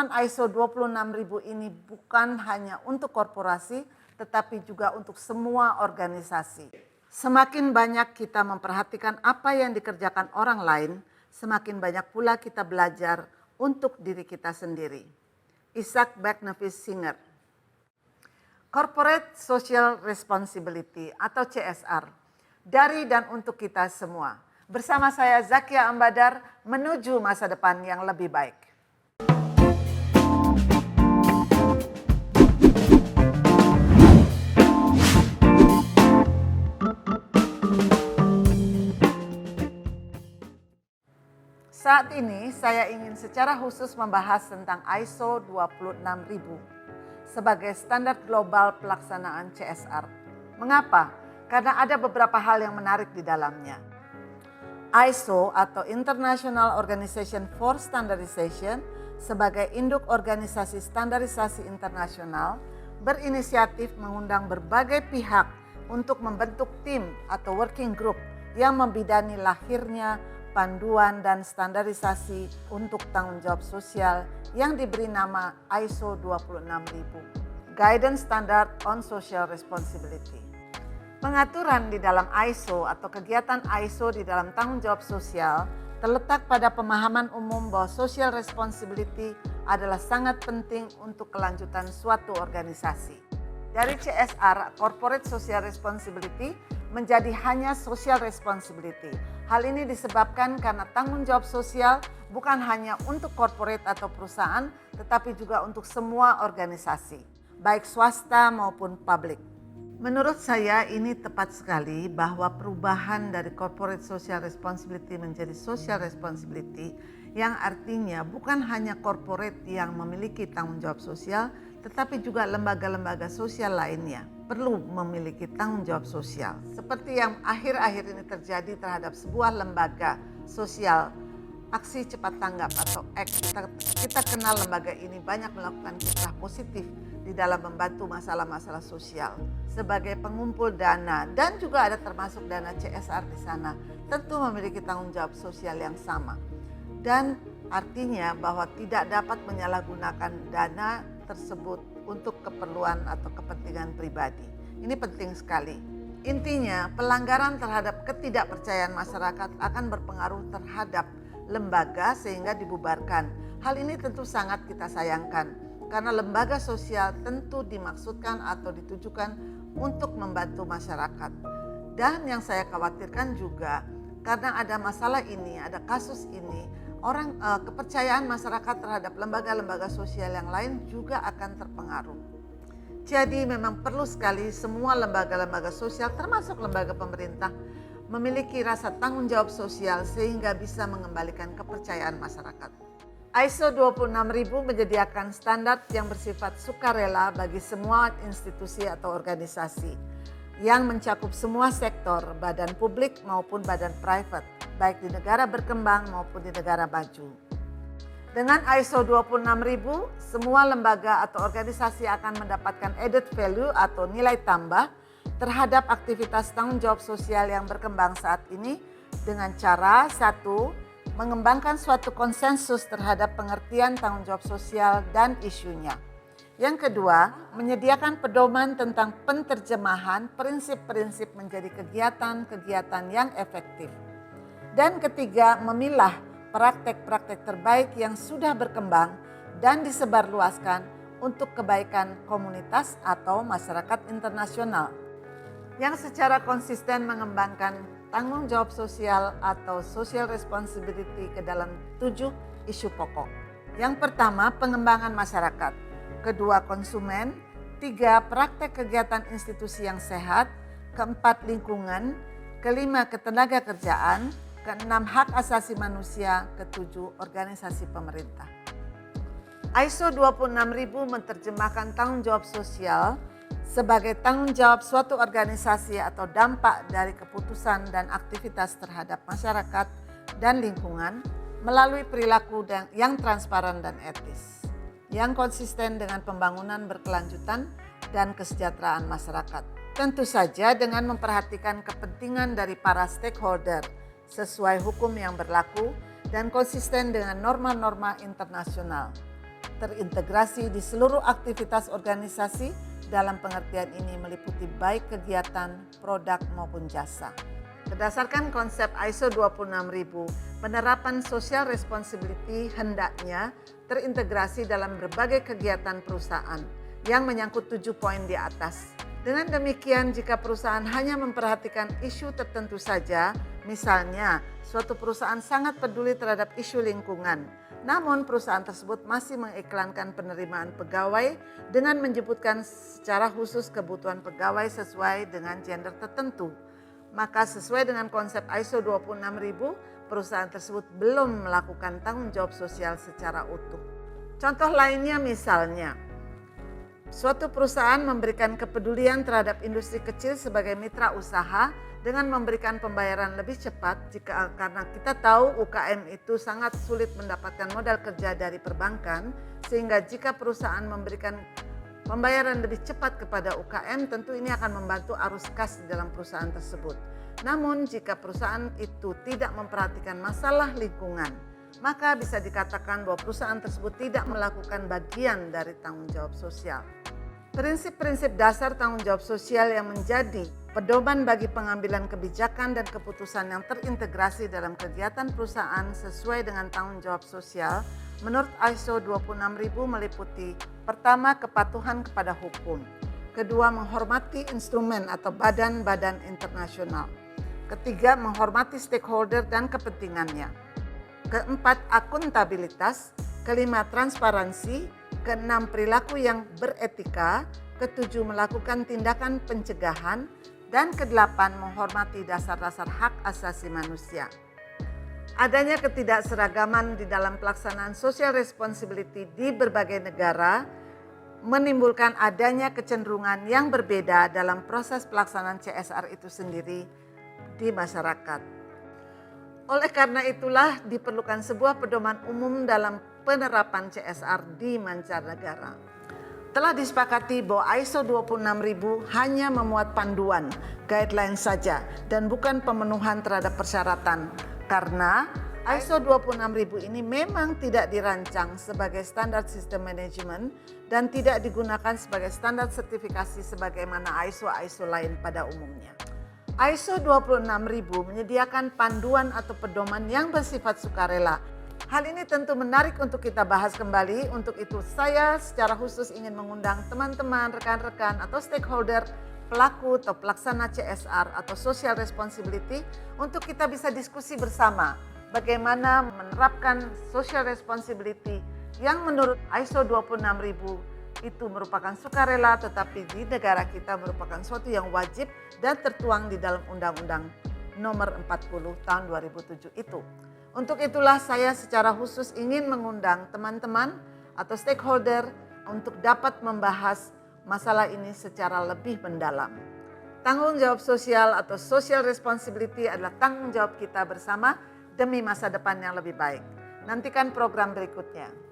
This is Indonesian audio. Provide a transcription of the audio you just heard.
pemahaman ISO 26000 ini bukan hanya untuk korporasi, tetapi juga untuk semua organisasi. Semakin banyak kita memperhatikan apa yang dikerjakan orang lain, semakin banyak pula kita belajar untuk diri kita sendiri. Isaac Bashevis Singer. Corporate Social Responsibility atau CSR, dari dan untuk kita semua. Bersama saya Zakia Ambadar menuju masa depan yang lebih baik. Saat ini saya ingin secara khusus membahas tentang ISO 26000 sebagai standar global pelaksanaan CSR. Mengapa? Karena ada beberapa hal yang menarik di dalamnya. ISO atau International Organization for Standardization sebagai induk organisasi standarisasi internasional berinisiatif mengundang berbagai pihak untuk membentuk tim atau working group yang membidani lahirnya panduan dan standarisasi untuk tanggung jawab sosial yang diberi nama ISO 26000, Guidance Standard on Social Responsibility. Pengaturan di dalam ISO atau kegiatan ISO di dalam tanggung jawab sosial terletak pada pemahaman umum bahwa social responsibility adalah sangat penting untuk kelanjutan suatu organisasi. Dari CSR, Corporate Social Responsibility, menjadi hanya social responsibility. Hal ini disebabkan karena tanggung jawab sosial bukan hanya untuk corporate atau perusahaan, tetapi juga untuk semua organisasi, baik swasta maupun publik. Menurut saya ini tepat sekali bahwa perubahan dari corporate social responsibility menjadi social responsibility yang artinya bukan hanya corporate yang memiliki tanggung jawab sosial, tetapi juga lembaga-lembaga sosial lainnya perlu memiliki tanggung jawab sosial. Seperti yang akhir-akhir ini terjadi terhadap sebuah lembaga sosial, Aksi Cepat Tanggap atau ACT. Kita kenal lembaga ini banyak melakukan kiprah positif di dalam membantu masalah-masalah sosial sebagai pengumpul dana dan juga ada termasuk dana CSR di sana. Tentu memiliki tanggung jawab sosial yang sama. Dan artinya bahwa tidak dapat menyalahgunakan dana tersebut untuk keperluan atau kepentingan pribadi. Ini penting sekali. Intinya, pelanggaran terhadap ketidakpercayaan masyarakat akan berpengaruh terhadap lembaga sehingga dibubarkan. Hal ini tentu sangat kita sayangkan karena lembaga sosial tentu dimaksudkan atau ditujukan untuk membantu masyarakat. Dan yang saya khawatirkan juga karena ada masalah ini, ada kasus ini, kepercayaan masyarakat terhadap lembaga-lembaga sosial yang lain juga akan terpengaruh. Jadi memang perlu sekali semua lembaga-lembaga sosial termasuk lembaga pemerintah memiliki rasa tanggung jawab sosial sehingga bisa mengembalikan kepercayaan masyarakat. ISO 26000 menyediakan standar yang bersifat sukarela bagi semua institusi atau organisasi yang mencakup semua sektor, badan publik maupun badan private, baik di negara berkembang maupun di negara maju. Dengan ISO 26000, semua lembaga atau organisasi akan mendapatkan added value atau nilai tambah terhadap aktivitas tanggung jawab sosial yang berkembang saat ini dengan cara satu, mengembangkan suatu konsensus terhadap pengertian tanggung jawab sosial dan isunya. Yang kedua, menyediakan pedoman tentang penerjemahan prinsip-prinsip menjadi kegiatan-kegiatan yang efektif. Dan ketiga, memilah praktek-praktek terbaik yang sudah berkembang dan disebarluaskan untuk kebaikan komunitas atau masyarakat internasional yang secara konsisten mengembangkan tanggung jawab sosial atau social responsibility ke dalam 7 isu pokok. Yang pertama, pengembangan masyarakat. Kedua, konsumen. 3, praktek kegiatan institusi yang sehat. Keempat, lingkungan. Kelima, ketenaga kerjaan. Keenam, hak asasi manusia. Ketujuh, organisasi pemerintah. ISO 26000 menerjemahkan tanggung jawab sosial sebagai tanggung jawab suatu organisasi atau dampak dari keputusan dan aktivitas terhadap masyarakat dan lingkungan melalui perilaku yang transparan dan etis, yang konsisten dengan pembangunan berkelanjutan dan kesejahteraan masyarakat. Tentu saja dengan memperhatikan kepentingan dari para stakeholder sesuai hukum yang berlaku dan konsisten dengan norma-norma internasional. terintegrasi di seluruh aktivitas organisasi. Dalam pengertian ini meliputi baik kegiatan, produk maupun jasa. Berdasarkan konsep ISO 26000, penerapan social responsibility hendaknya terintegrasi dalam berbagai kegiatan perusahaan yang menyangkut 7 poin di atas. Dengan demikian, jika perusahaan hanya memperhatikan isu tertentu saja, misalnya suatu perusahaan sangat peduli terhadap isu lingkungan, namun perusahaan tersebut masih mengiklankan penerimaan pegawai dengan menyebutkan secara khusus kebutuhan pegawai sesuai dengan gender tertentu, maka sesuai dengan konsep ISO 26000, perusahaan tersebut belum melakukan tanggung jawab sosial secara utuh. Contoh lainnya misalnya, suatu perusahaan memberikan kepedulian terhadap industri kecil sebagai mitra usaha dengan memberikan pembayaran lebih cepat karena kita tahu UKM itu sangat sulit mendapatkan modal kerja dari perbankan, sehingga jika perusahaan memberikan pembayaran lebih cepat kepada UKM, tentu ini akan membantu arus kas di dalam perusahaan tersebut. Namun jika perusahaan itu tidak memperhatikan masalah lingkungan, maka bisa dikatakan bahwa perusahaan tersebut tidak melakukan bagian dari tanggung jawab sosial. Prinsip-prinsip dasar tanggung jawab sosial yang menjadi pedoman bagi pengambilan kebijakan dan keputusan yang terintegrasi dalam kegiatan perusahaan sesuai dengan tanggung jawab sosial menurut ISO 26000 meliputi: pertama, kepatuhan kepada hukum; kedua, menghormati instrumen atau badan-badan internasional; ketiga, menghormati stakeholder dan kepentingannya; keempat, akuntabilitas; kelima, transparansi; keenam, perilaku yang beretika; ketujuh, melakukan tindakan pencegahan; dan kedelapan, menghormati dasar-dasar hak asasi manusia. Adanya ketidakseragaman di dalam pelaksanaan social responsibility di berbagai negara menimbulkan adanya kecenderungan yang berbeda dalam proses pelaksanaan CSR itu sendiri di masyarakat. Oleh karena itulah diperlukan sebuah pedoman umum dalam penerapan CSR di mancanegara. Telah disepakati bahwa ISO 26000 hanya memuat panduan, guideline saja, dan bukan pemenuhan terhadap persyaratan. Karena ISO 26000 ini memang tidak dirancang sebagai standar sistem manajemen dan tidak digunakan sebagai standar sertifikasi sebagaimana ISO lain pada umumnya. ISO 26000 menyediakan panduan atau pedoman yang bersifat sukarela. Hal ini tentu menarik untuk kita bahas kembali. Untuk itu saya secara khusus ingin mengundang teman-teman, rekan-rekan atau stakeholder, pelaku atau pelaksana CSR atau social responsibility untuk kita bisa diskusi bersama bagaimana menerapkan social responsibility yang menurut ISO 26000 itu merupakan sukarela, tetapi di negara kita merupakan suatu yang wajib dan tertuang di dalam Undang-Undang Nomor 40 Tahun 2007 itu. Untuk itulah saya secara khusus ingin mengundang teman-teman atau stakeholder untuk dapat membahas masalah ini secara lebih mendalam. Tanggung jawab sosial atau social responsibility adalah tanggung jawab kita bersama demi masa depan yang lebih baik. Nantikan program berikutnya.